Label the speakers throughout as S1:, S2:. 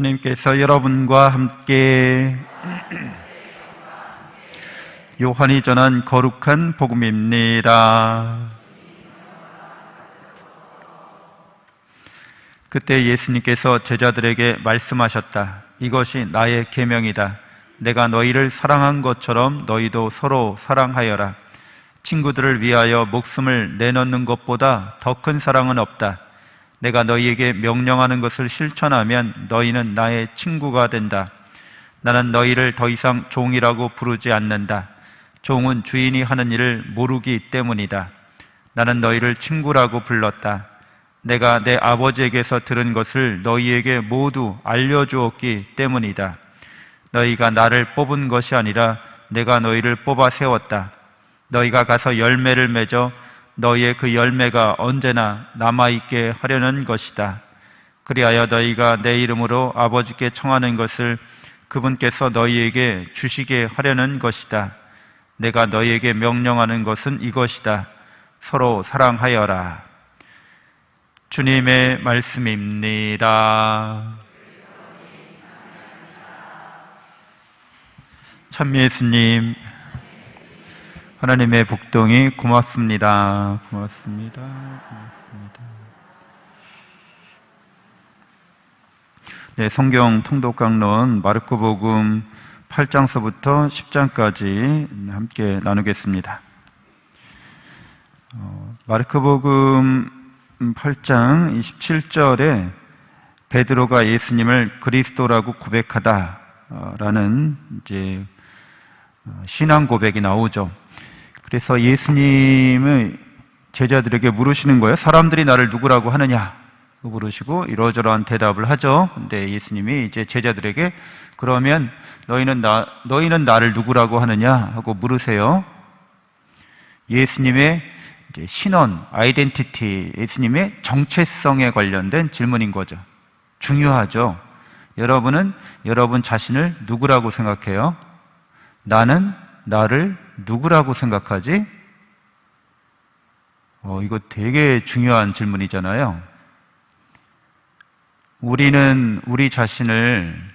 S1: 주님께서 여러분과 함께 요한이 전한 거룩한 복음입니다. 그때 예수님께서 제자들에게 말씀하셨다. 이것이 나의 계명이다. 내가 너희를 사랑한 것처럼 너희도 서로 사랑하여라. 친구들을 위하여 목숨을 내놓는 것보다 더 큰 사랑은 없다. 내가 너희에게 명령하는 것을 실천하면 너희는 나의 친구가 된다. 나는 너희를 더 이상 종이라고 부르지 않는다. 종은 주인이 하는 일을 모르기 때문이다. 나는 너희를 친구라고 불렀다. 내가 내 아버지에게서 들은 것을 너희에게 모두 알려주었기 때문이다. 너희가 나를 뽑은 것이 아니라 내가 너희를 뽑아 세웠다. 너희가 가서 열매를 맺어 너희의 그 열매가 언제나 남아있게 하려는 것이다. 그리하여 너희가 내 이름으로 아버지께 청하는 것을 그분께서 너희에게 주시게 하려는 것이다. 내가 너희에게 명령하는 것은 이것이다. 서로 사랑하여라. 주님의 말씀입니다. 참 예수님, 하나님의 복동이 고맙습니다. 고맙습니다. 고맙습니다. 네, 성경 통독 강론 마르코복음 8장서부터 10장까지 함께 나누겠습니다. 마르코복음 8장 27절에 베드로가 예수님을 그리스도라고 고백하다라는 이제 신앙 고백이 나오죠. 그래서 예수님의 제자들에게 물으시는 거예요. 사람들이 나를 누구라고 하느냐? 물으시고 이러저러한 대답을 하죠. 근데 예수님이 이제 제자들에게 그러면 너희는 나를 누구라고 하느냐? 하고 물으세요. 예수님의 이제 신원, 아이덴티티, 예수님의 정체성에 관련된 질문인 거죠. 중요하죠. 여러분은 여러분 자신을 누구라고 생각해요? 나는 나를 누구라고 생각하지? 이거 되게 중요한 질문이잖아요. 우리는 우리 자신을,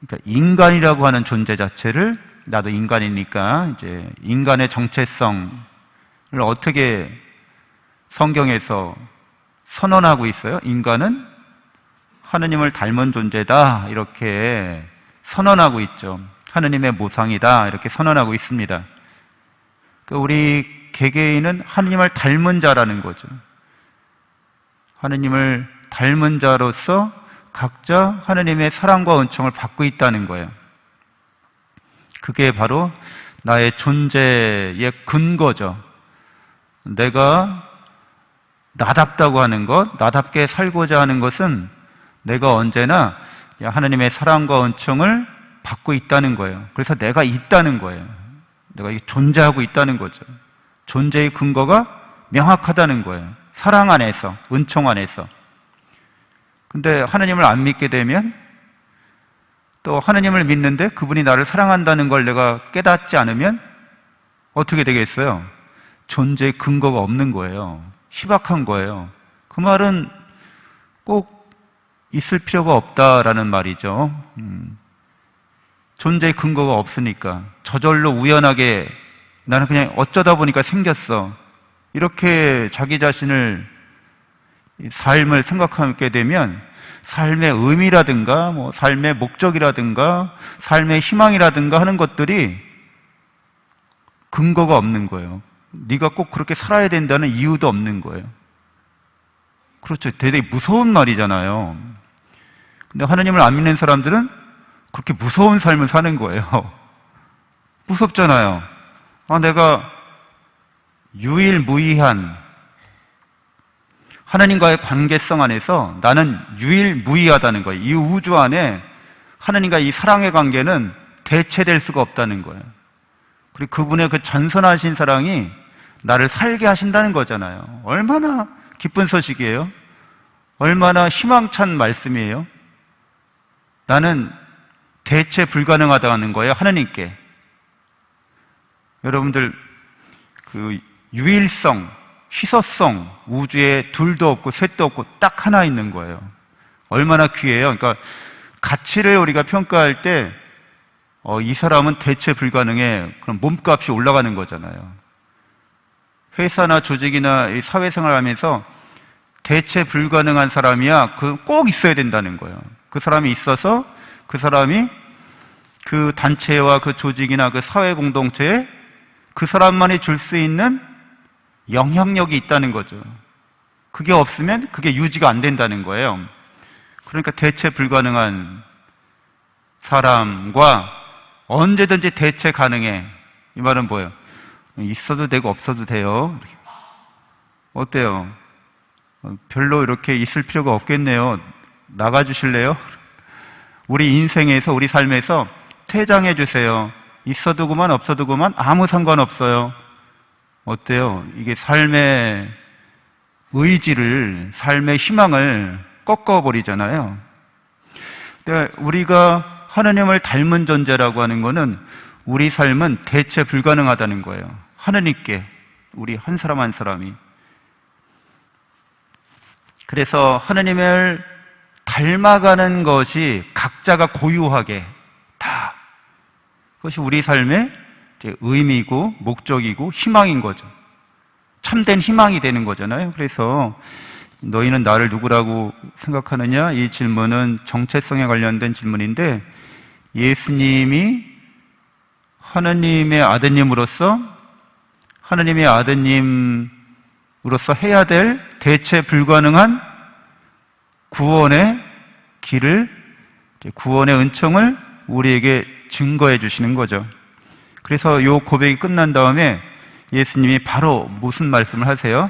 S1: 그러니까 인간이라고 하는 존재 자체를, 나도 인간이니까 이제 인간의 정체성을 어떻게 성경에서 선언하고 있어요? 인간은 하느님을 닮은 존재다, 이렇게 선언하고 있죠. 하느님의 모상이다, 이렇게 선언하고 있습니다. 그러니까 우리 개개인은 하느님을 닮은 자라는 거죠. 하느님을 닮은 자로서 각자 하느님의 사랑과 은총을 받고 있다는 거예요. 그게 바로 나의 존재의 근거죠. 내가 나답다고 하는 것, 나답게 살고자 하는 것은 내가 언제나 하느님의 사랑과 은총을 받고 있다는 거예요. 그래서 내가 있다는 거예요. 내가 존재하고 있다는 거죠. 존재의 근거가 명확하다는 거예요. 사랑 안에서, 은총 안에서. 근데 하느님을 안 믿게 되면, 또 하느님을 믿는데 그분이 나를 사랑한다는 걸 내가 깨닫지 않으면 어떻게 되겠어요? 존재의 근거가 없는 거예요. 희박한 거예요. 그 말은 꼭 있을 필요가 없다라는 말이죠. 존재의 근거가 없으니까, 저절로 우연하게 나는 그냥 어쩌다 보니까 생겼어, 이렇게 자기 자신을, 삶을 생각하게 되면 삶의 의미라든가 삶의 목적이라든가 삶의 희망이라든가 하는 것들이 근거가 없는 거예요. 네가 꼭 그렇게 살아야 된다는 이유도 없는 거예요. 그렇죠. 되게 무서운 말이잖아요. 근데 하나님을 안 믿는 사람들은 그렇게 무서운 삶을 사는 거예요. 무섭잖아요. 내가 유일무이한 하나님과의 관계성 안에서 나는 유일무이하다는 거예요. 이 우주 안에 하나님과 이 사랑의 관계는 대체될 수가 없다는 거예요. 그리고 그분의 그 전선하신 사랑이 나를 살게 하신다는 거잖아요. 얼마나 기쁜 소식이에요. 얼마나 희망찬 말씀이에요. 나는 대체 불가능하다는 거예요, 하나님께. 여러분들, 그 유일성, 희소성, 우주에 둘도 없고 셋도 없고 딱 하나 있는 거예요. 얼마나 귀해요. 그러니까 가치를 우리가 평가할 때 이 사람은 대체 불가능해. 그럼 몸값이 올라가는 거잖아요. 회사나 조직이나 사회생활을 하면서 대체 불가능한 사람이야. 그 꼭 있어야 된다는 거예요. 그 사람이 있어서 그 사람이 그 단체와 그 조직이나 그 사회 공동체에 그 사람만이 줄 수 있는 영향력이 있다는 거죠. 그게 없으면 그게 유지가 안 된다는 거예요. 그러니까 대체 불가능한 사람과 언제든지 대체 가능해. 이 말은 뭐예요? 있어도 되고 없어도 돼요. 어때요? 별로 이렇게 있을 필요가 없겠네요. 나가주실래요? 우리 인생에서, 우리 삶에서 퇴장해 주세요. 있어도 그만 없어도 그만 아무 상관없어요. 어때요? 이게 삶의 의지를, 삶의 희망을 꺾어버리잖아요. 근데 우리가 하느님을 닮은 존재라고 하는 것은 우리 삶은 대체 불가능하다는 거예요. 하느님께, 우리 한 사람 한 사람이. 그래서 하느님을 닮아가는 것이 각자가 고유하게 다, 그것이 우리 삶의 의미이고 목적이고 희망인 거죠. 참된 희망이 되는 거잖아요. 그래서 너희는 나를 누구라고 생각하느냐? 이 질문은 정체성에 관련된 질문인데, 예수님이 하느님의 아드님으로서 해야 될 대체 불가능한 구원의 길을, 구원의 은총을 우리에게 증거해 주시는 거죠. 그래서 이 고백이 끝난 다음에 예수님이 바로 무슨 말씀을 하세요?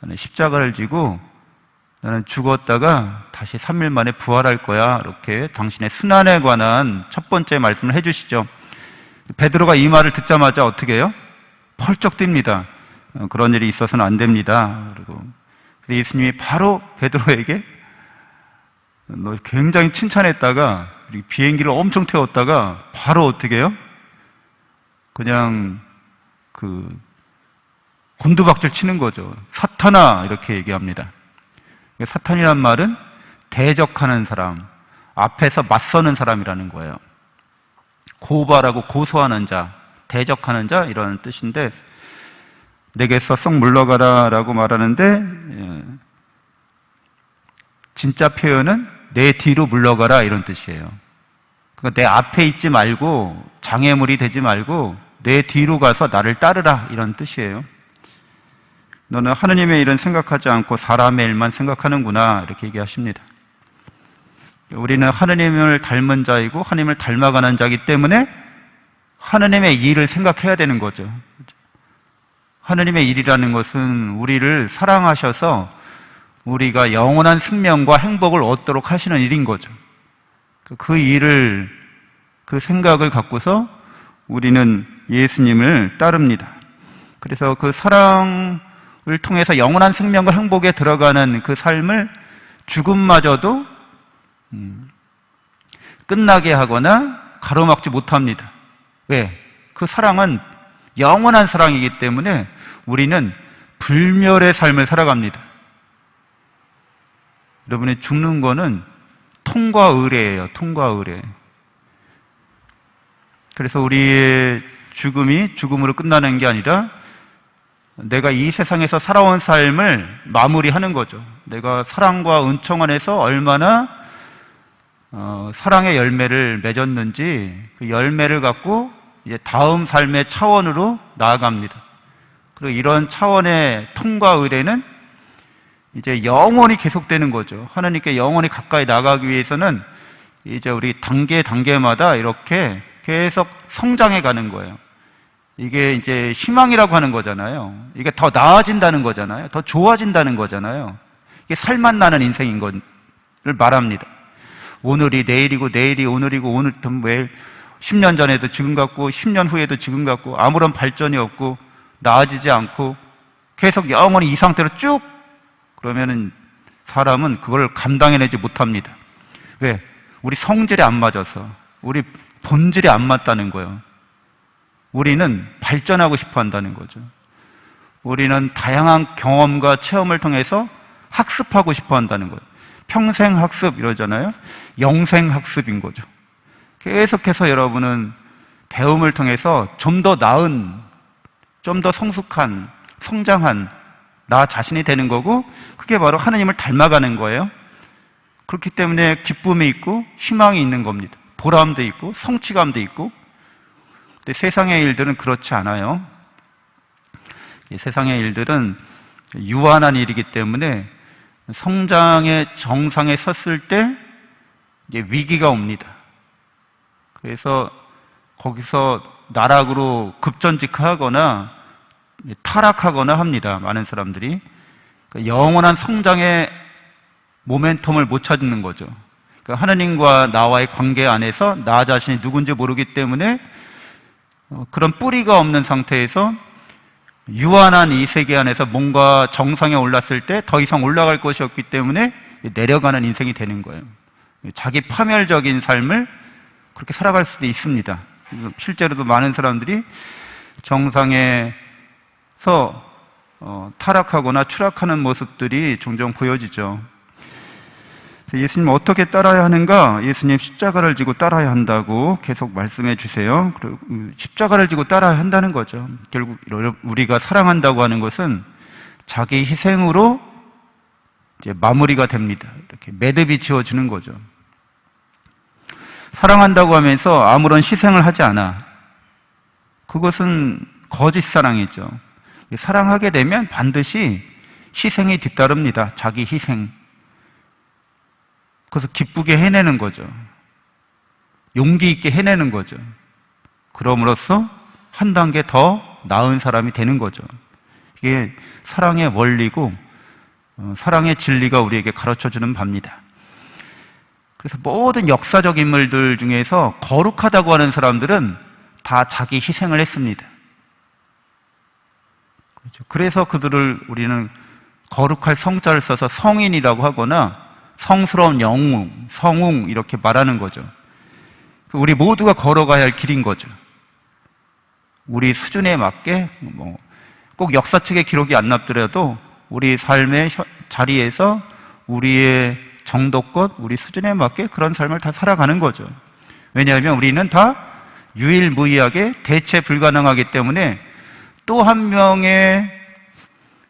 S1: 나는 십자가를 지고 나는 죽었다가 다시 3일 만에 부활할 거야. 이렇게 당신의 순환에 관한 첫 번째 말씀을 해주시죠. 베드로가 이 말을 듣자마자 어떻게 해요? 펄쩍 뜁니다. 그런 일이 있어서는 안 됩니다. 그리고 예수님이 바로 베드로에게 너 굉장히 칭찬했다가 비행기를 엄청 태웠다가 바로 어떻게 해요? 그냥 곤두박질 치는 거죠. 사탄아, 이렇게 얘기합니다. 사탄이란 말은 대적하는 사람, 앞에서 맞서는 사람이라는 거예요. 고발하고 고소하는 자, 대적하는 자, 이런 뜻인데, 내게서 썩 물러가라 라고 말하는데, 진짜 표현은 내 뒤로 물러가라, 이런 뜻이에요. 그러니까 내 앞에 있지 말고, 장애물이 되지 말고 내 뒤로 가서 나를 따르라, 이런 뜻이에요. 너는 하느님의 일은 생각하지 않고 사람의 일만 생각하는구나, 이렇게 얘기하십니다. 우리는 하느님을 닮은 자이고 하느님을 닮아가는 자이기 때문에 하느님의 일을 생각해야 되는 거죠. 하느님의 일이라는 것은 우리를 사랑하셔서 우리가 영원한 생명과 행복을 얻도록 하시는 일인 거죠. 그 일을, 그 생각을 갖고서 우리는 예수님을 따릅니다. 그래서 그 사랑을 통해서 영원한 생명과 행복에 들어가는 그 삶을 죽음마저도 끝나게 하거나 가로막지 못합니다. 왜? 그 사랑은 영원한 사랑이기 때문에 우리는 불멸의 삶을 살아갑니다. 여러분이 죽는 거는 통과 의례예요. 통과 의례. 그래서 우리의 죽음이 죽음으로 끝나는 게 아니라 내가 이 세상에서 살아온 삶을 마무리하는 거죠. 내가 사랑과 은총 안에서 얼마나 사랑의 열매를 맺었는지 그 열매를 갖고 이제 다음 삶의 차원으로 나아갑니다. 그리고 이런 차원의 통과 의례는 이제 영원히 계속되는 거죠. 하나님께 영원히 가까이 나가기 위해서는 이제 우리 단계마다 이렇게 계속 성장해 가는 거예요. 이게 이제 희망이라고 하는 거잖아요. 이게 더 나아진다는 거잖아요. 더 좋아진다는 거잖아요. 이게 살맛 나는 인생인 것을 말합니다. 오늘이 내일이고 내일이 오늘이고 오늘부터 매일 10년 전에도 지금 같고 10년 후에도 지금 같고 아무런 발전이 없고 나아지지 않고 계속 영원히 이 상태로 쭉 그러면은 사람은 그걸 감당해내지 못합니다. 왜? 우리 성질이 안 맞아서, 우리 본질이 안 맞다는 거예요. 우리는 발전하고 싶어 한다는 거죠. 우리는 다양한 경험과 체험을 통해서 학습하고 싶어 한다는 거예요. 평생학습 이러잖아요. 영생학습인 거죠. 계속해서 여러분은 배움을 통해서 좀 더 나은, 좀 더 성숙한, 성장한 나 자신이 되는 거고, 그게 바로 하나님을 닮아가는 거예요. 그렇기 때문에 기쁨이 있고 희망이 있는 겁니다. 보람도 있고 성취감도 있고. 근데 세상의 일들은 그렇지 않아요. 세상의 일들은 유한한 일이기 때문에 성장의 정상에 섰을 때 이제 위기가 옵니다. 그래서 거기서 나락으로 급전직하거나 타락하거나 합니다. 많은 사람들이. 그러니까 영원한 성장의 모멘텀을 못 찾는 거죠. 그러니까 하나님과 나와의 관계 안에서 나 자신이 누군지 모르기 때문에 그런 뿌리가 없는 상태에서 유한한 이 세계 안에서 뭔가 정상에 올랐을 때 더 이상 올라갈 것이 없기 때문에 내려가는 인생이 되는 거예요. 자기 파멸적인 삶을 그렇게 살아갈 수도 있습니다. 실제로도 많은 사람들이 정상에서 타락하거나 추락하는 모습들이 종종 보여지죠. 예수님 어떻게 따라야 하는가? 예수님 십자가를 지고 따라야 한다고 계속 말씀해 주세요. 그리고 십자가를 지고 따라야 한다는 거죠. 결국 우리가 사랑한다고 하는 것은 자기 희생으로 이제 마무리가 됩니다. 이렇게 매듭이 지어지는 거죠. 사랑한다고 하면서 아무런 희생을 하지 않아. 그것은 거짓 사랑이죠. 사랑하게 되면 반드시 희생이 뒤따릅니다. 자기 희생. 그래서 기쁘게 해내는 거죠. 용기 있게 해내는 거죠. 그럼으로써 한 단계 더 나은 사람이 되는 거죠. 이게 사랑의 원리고 사랑의 진리가 우리에게 가르쳐주는 바입니다. 그래서 모든 역사적 인물들 중에서 거룩하다고 하는 사람들은 다 자기 희생을 했습니다. 그래서 그들을 우리는 거룩할 성자를 써서 성인이라고 하거나 성스러운 영웅, 성웅 이렇게 말하는 거죠. 우리 모두가 걸어가야 할 길인 거죠. 우리 수준에 맞게 꼭 역사책에 기록이 안 남더라도 우리 삶의 자리에서 우리의 정도껏 우리 수준에 맞게 그런 삶을 다 살아가는 거죠. 왜냐하면 우리는 다 유일무이하게 대체 불가능하기 때문에 또 한 명의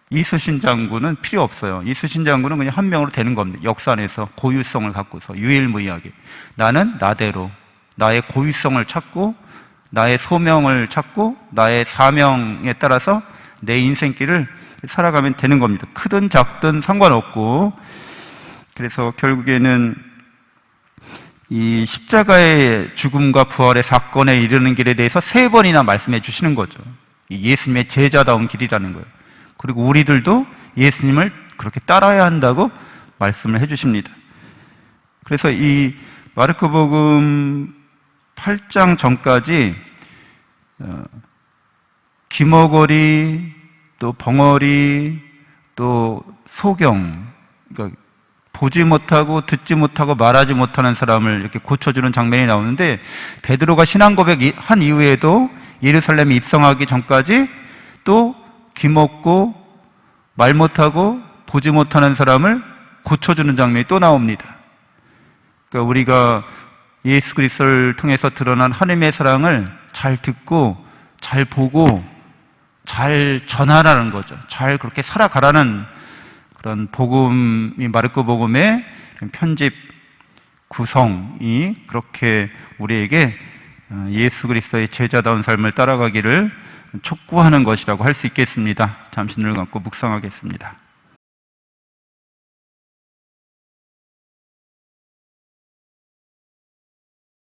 S1: 이순신 장군은 필요 없어요. 이순신 장군은 그냥 한 명으로 되는 겁니다. 역사 안에서 고유성을 갖고서 유일무이하게 나는 나대로 나의 고유성을 찾고 나의 소명을 찾고 나의 사명에 따라서 내 인생길을 살아가면 되는 겁니다. 크든 작든 상관없고. 그래서 결국에는 이 십자가의 죽음과 부활의 사건에 이르는 길에 대해서 3번이나 말씀해 주시는 거죠. 예수님의 제자다운 길이라는 거예요. 그리고 우리들도 예수님을 그렇게 따라야 한다고 말씀을 해 주십니다. 그래서 이 마르코복음 8장 전까지 귀머거리, 또 벙어리, 또 소경, 그러니까 보지 못하고 듣지 못하고 말하지 못하는 사람을 이렇게 고쳐주는 장면이 나오는데, 베드로가 신앙 고백한 이후에도 예루살렘에 입성하기 전까지 또 귀먹고 말 못하고 보지 못하는 사람을 고쳐주는 장면이 또 나옵니다. 그러니까 우리가 예수 그리스도를 통해서 드러난 하나님의 사랑을 잘 듣고 잘 보고 잘 전하라는 거죠. 잘 그렇게 살아가라는 그런 복음이 마르코 복음의 편집 구성이 그렇게 우리에게 예수 그리스도의 제자다운 삶을 따라가기를 촉구하는 것이라고 할 수 있겠습니다. 잠시 눈을 감고 묵상하겠습니다.